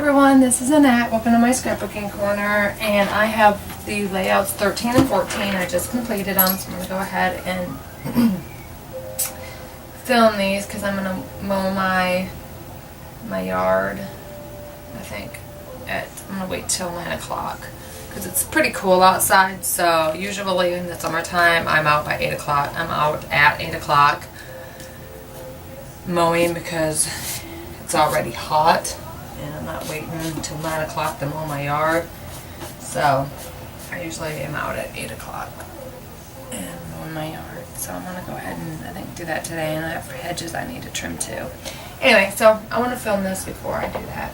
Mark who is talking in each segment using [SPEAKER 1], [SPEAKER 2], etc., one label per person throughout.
[SPEAKER 1] everyone, this is Annette. Welcome to my scrapbooking corner, and I have the layouts 13 and 14. I just completed them, so I'm going to go ahead and film these because I'm going to mow my yard, I think. I'm going to wait till 9 o'clock because it's pretty cool outside, so usually in the summertime I'm out by 8 o'clock. I'm out at 8 o'clock mowing because it's already hot. And I'm not waiting until 9 o'clock to mow my yard. So I usually am out at 8 o'clock and mowing my yard. So I'm going to go ahead and I think do that today. And I have hedges I need to trim too. Anyway, so I want to film this before I do that.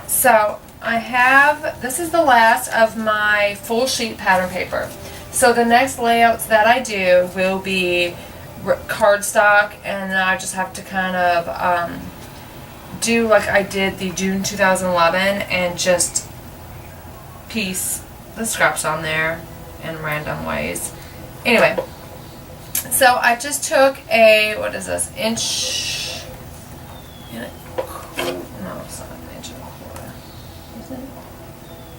[SPEAKER 1] So I have, this is the last of my full sheet pattern paper. So the next layouts that I do will be cardstock, and then I just have to kind of do like I did the June 2011 and just piece the scraps on there in random ways. Anyway, so I just took a, what is this, inch, no, it's not an inch and a quarter, is it?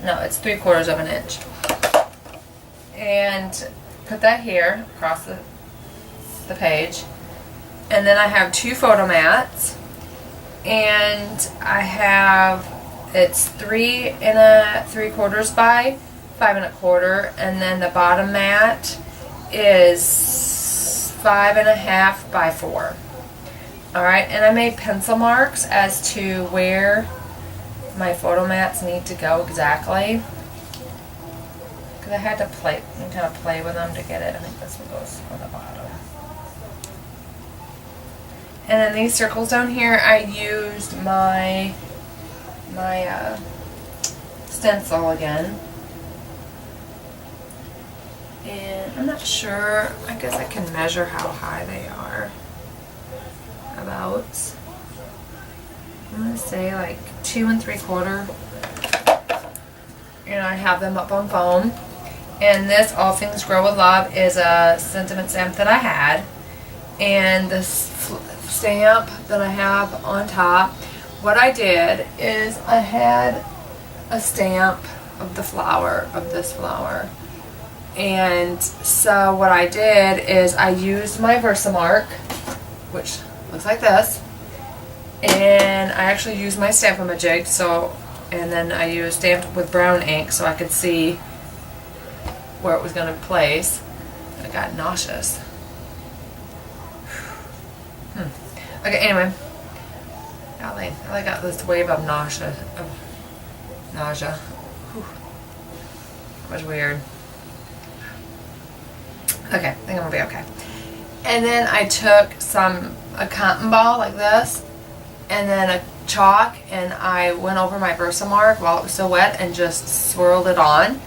[SPEAKER 1] No, it's 3/4 of an inch, and put that here across the page, and then I have 2 photo mats. And I have, it's 3 3/4 by 5 1/4, and then the bottom mat is 5 1/2 by 4. Alright, and I made pencil marks as to where my photo mats need to go exactly. Because I had to kind of play with them to get it. I think this one goes on the bottom. And then these circles down here, I used my stencil again. And I'm not sure, I guess I can measure how high they are. About, I'm going to say like 2 3/4. And I have them up on foam. And this All Things Grow with Love is a sentiment stamp that I had. And this stamp that I have on top, what I did is I had a stamp of the flower, of this flower, and so what I did is I used my Versamark, which looks like this, and I actually used my Stamp-A-Majig, so, and then I used stamped with brown ink so I could see where it was going to place. I got nauseous. Okay, anyway, golly, I got this wave of nausea. Whew. That was weird. Okay, I think I'm gonna be okay. And then I took a cotton ball like this, and then a chalk, and I went over my Versamark while it was still wet and just swirled it on.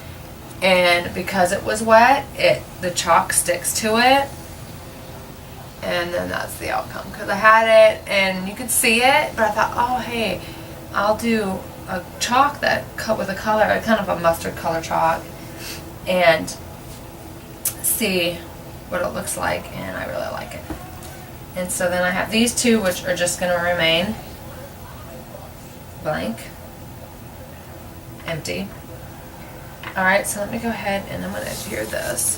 [SPEAKER 1] And because it was wet, the chalk sticks to it. And then that's the outcome, because I had it and you could see it, but I thought, oh hey, I'll do a chalk that cut with a color, kind of a mustard color chalk, and see what it looks like, and I really like it. And so then I have these 2, which are just going to remain blank, empty. Alright, so let me go ahead and I'm going to adhere this.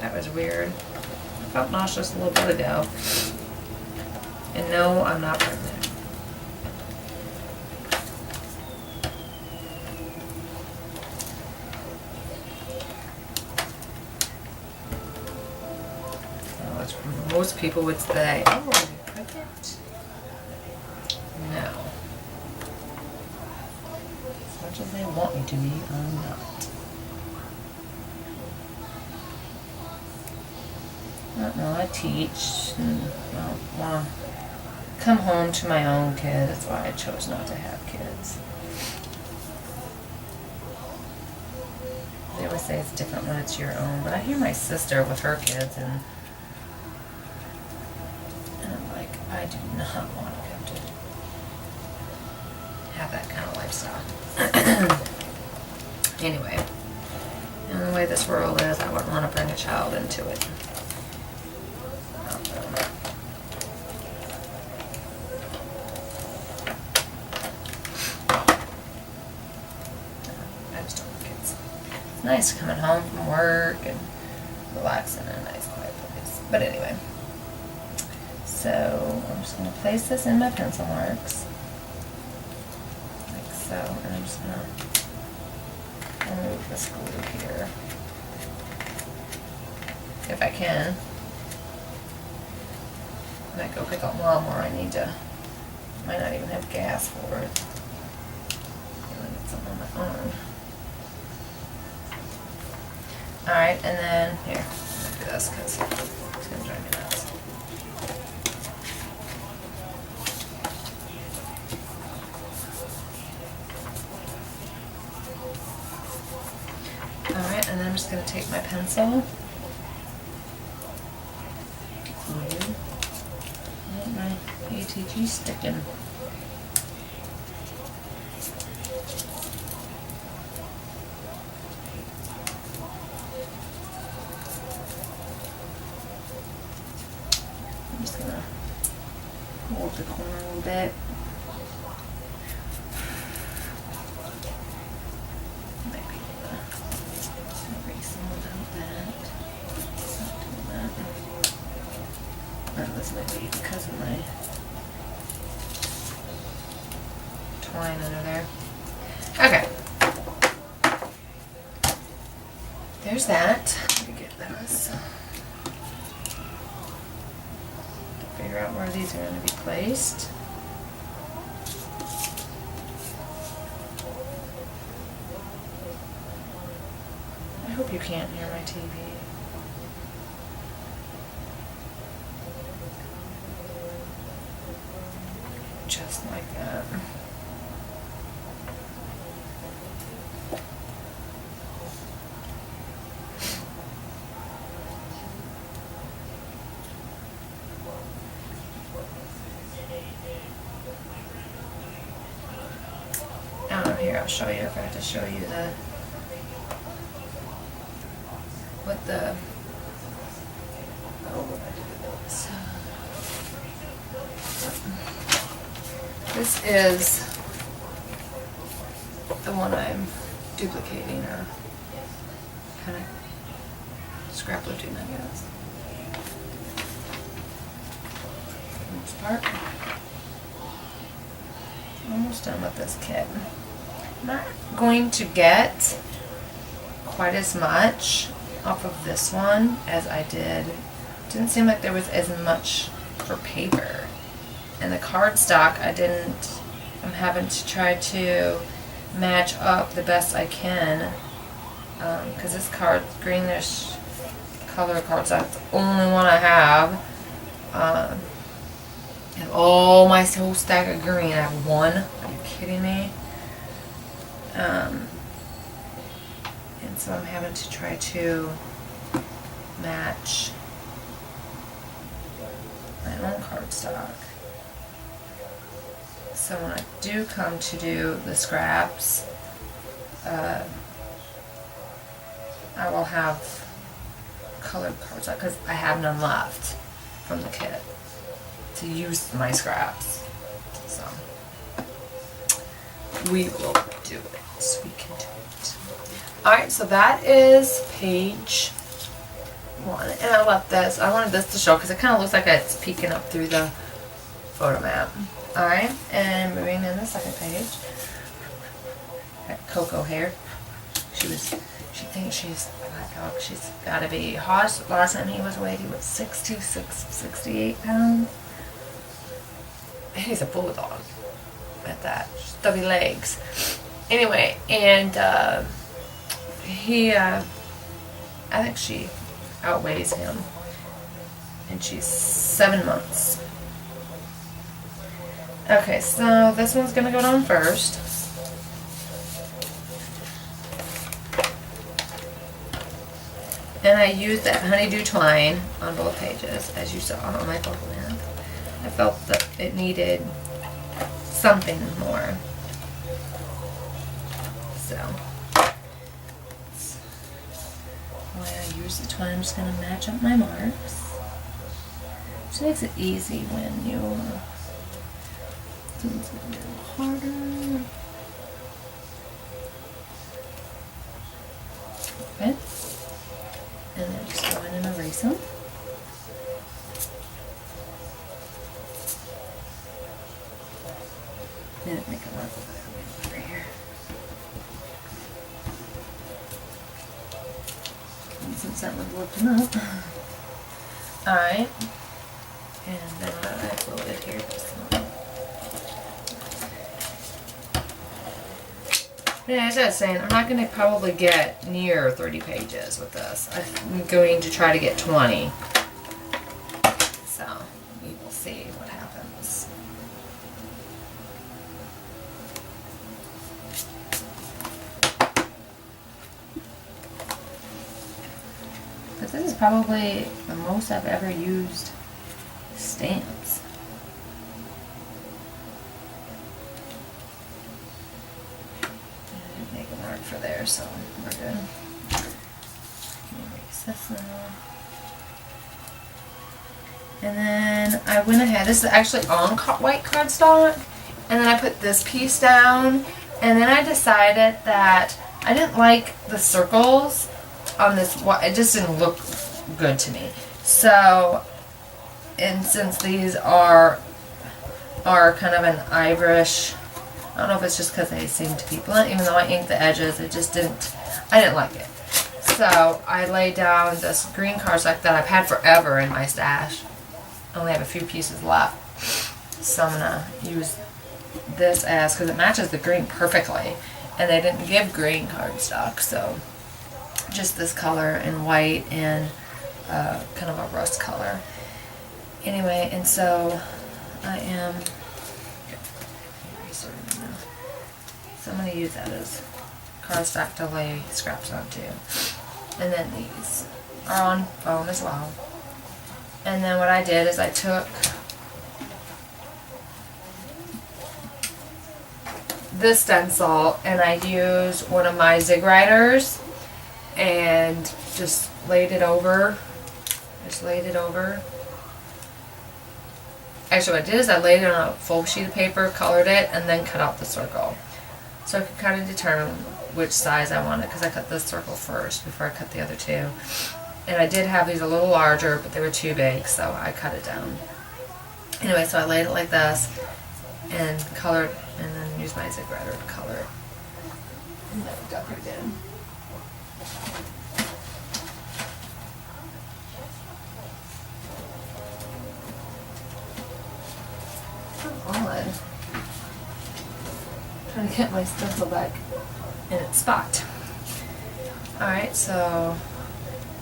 [SPEAKER 1] That was weird. I felt nauseous a little bit ago. And no, I'm not pregnant. So it's, most people would say, oh, are you pregnant? No. As much as they want me to be, I'm not. I teach and I want to come home to my own kids. That's why I chose not to have kids. They always say it's different when it's your own, but I hear my sister with her kids, and I'm like, I do not want to come to have that kind of lifestyle. Anyway, and the way this world is, I wouldn't want to bring a child into it. It's nice coming home from work and relaxing in a nice quiet place. But anyway, so I'm just going to place this in my pencil marks, like so, and I'm just going to remove this glue here, if I can. I might go pick up lawnmower. Might not even have gas for it. I need something on my arm. Alright, and then, here, I'm going to do this because it's going to drive me nuts. Alright, and then I'm just going to take my pencil. And my ATG sticking. I'm just going to hold the corner a little bit. Might be able to erase some without that. Not doing that. Oh, this might be because of my twine under there. Okay. There's that. Let me get those. Figure out where these are going to be placed. I hope you can't hear my TV. Just like that. Here, I'll show you. I forgot to show you what I do this. This is the one I'm duplicating or kind of scrapbooking, I guess. Most part. Almost done with this kit. I'm not going to get quite as much off of this one as I did. Didn't seem like there was as much for paper. And the cardstock, I'm having to try to match up the best I can. Because this greenish color cardstock, the only one I have. I have all my whole stack of green. I have one. Are you kidding me? And so I'm having to try to match my own cardstock. So when I do come to do the scraps, I will have colored cardstock because I have none left from the kit to use my scraps. So we will do it. We can do it. Alright, so that is page 1. And I wanted this to show because it kind of looks like it's peeking up through the photo map. Alright, and moving in the second page. Got Coco hair. She thinks she's a black dog. She's got to be Hoss. Last time he was weighed, he was 68 pounds. And he's a bulldog at that. Stubby legs. Anyway, and I think she outweighs him. And she's 7 months. Okay, so this one's going to go down first. And I used that honeydew twine on both pages, as you saw on my bubble map. I felt that it needed something more. So, that's why I use the twine. I'm just going to match up my marks. Which makes it easy when you do it a little harder. Okay. And then just go in and erase them. And make a mark over here. And since that one's lifting up. Alright. And then what I uploaded here. Yeah, as I was saying, I'm not going to probably get near 30 pages with this. I'm going to try to get 20. So, we will see what happens. But this is probably the most I've ever used stamps. Make a mark for there, so we're good. Erase this now. And then I went ahead, this is actually on white cardstock, and then I put this piece down, and then I decided that I didn't like the circles on this, it just didn't look good to me. So, and since these are kind of an Irish, I don't know if it's just because they seem to be blunt, even though I inked the edges, it just didn't, I didn't like it. So I laid down this green cardstock that I've had forever in my stash. I only have a few pieces left. So I'm going to use this as, because it matches the green perfectly. And they didn't give green cardstock, so just this color and white and kind of a rust color. Anyway, and so I am, so I'm going to use that as cardstock to lay scraps on too. And then these are on foam as well. And then what I did is I took this stencil and I used one of my Zig Riders and just laid it over. Actually what I did is I laid it on a full sheet of paper, colored it, and then cut out the circle. So I could kind of determine which size I wanted, because I cut this circle first before I cut the other two. And I did have these a little larger, but they were too big, so I cut it down. Anyway, so I laid it like this, and colored, and then used my Zig Rider to color it. And that worked out pretty good. Odd. Trying to get my stencil back in its spot. Alright, so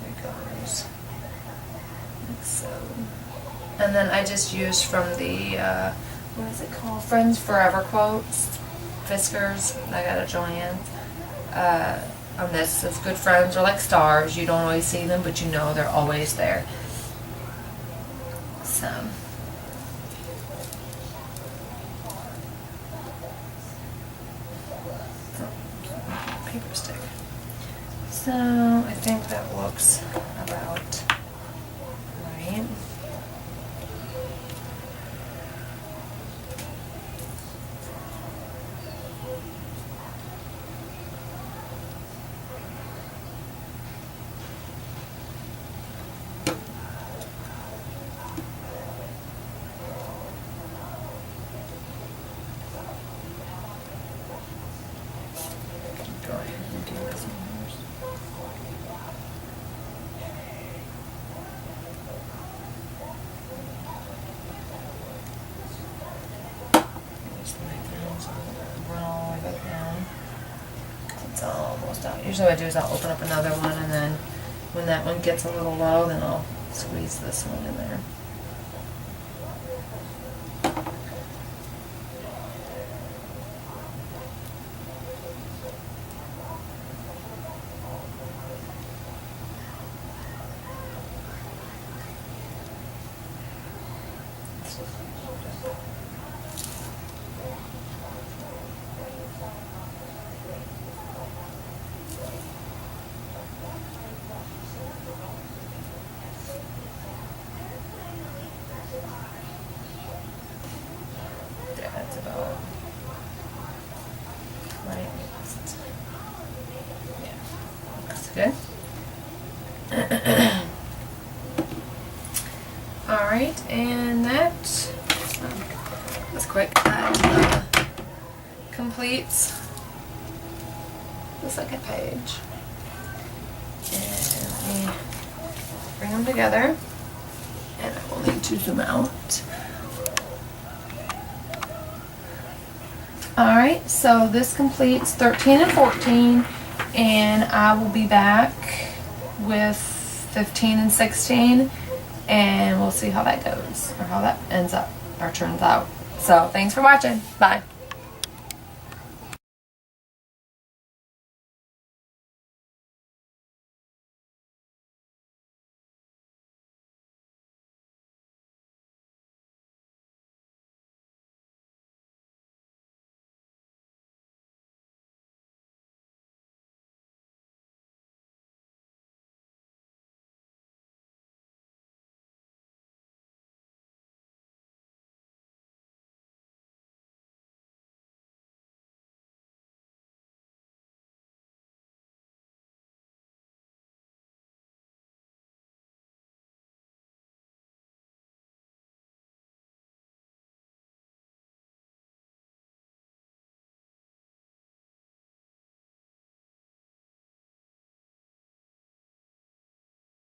[SPEAKER 1] there it goes. Like so. And then I just used from the, what is it called? Friends Forever quotes. Fiskars. I got a Joanne. On this, it's good friends are like stars. You don't always see them, but you know they're always there. So. Paper stick. So I think that looks about right. Go ahead and do this one first. Run all the way back down. It's almost out. Usually what I do is I'll open up another one, and then when that one gets a little low, then I'll squeeze this one in there. That's about right. Yeah. Good. Alright, and that was quick. That completes the second page. And let me bring them together. And I will need to zoom out. Alright, so this completes 13 and 14, and I will be back with 15 and 16, and we'll see how that goes, or how that ends up, or turns out. So, thanks for watching. Bye.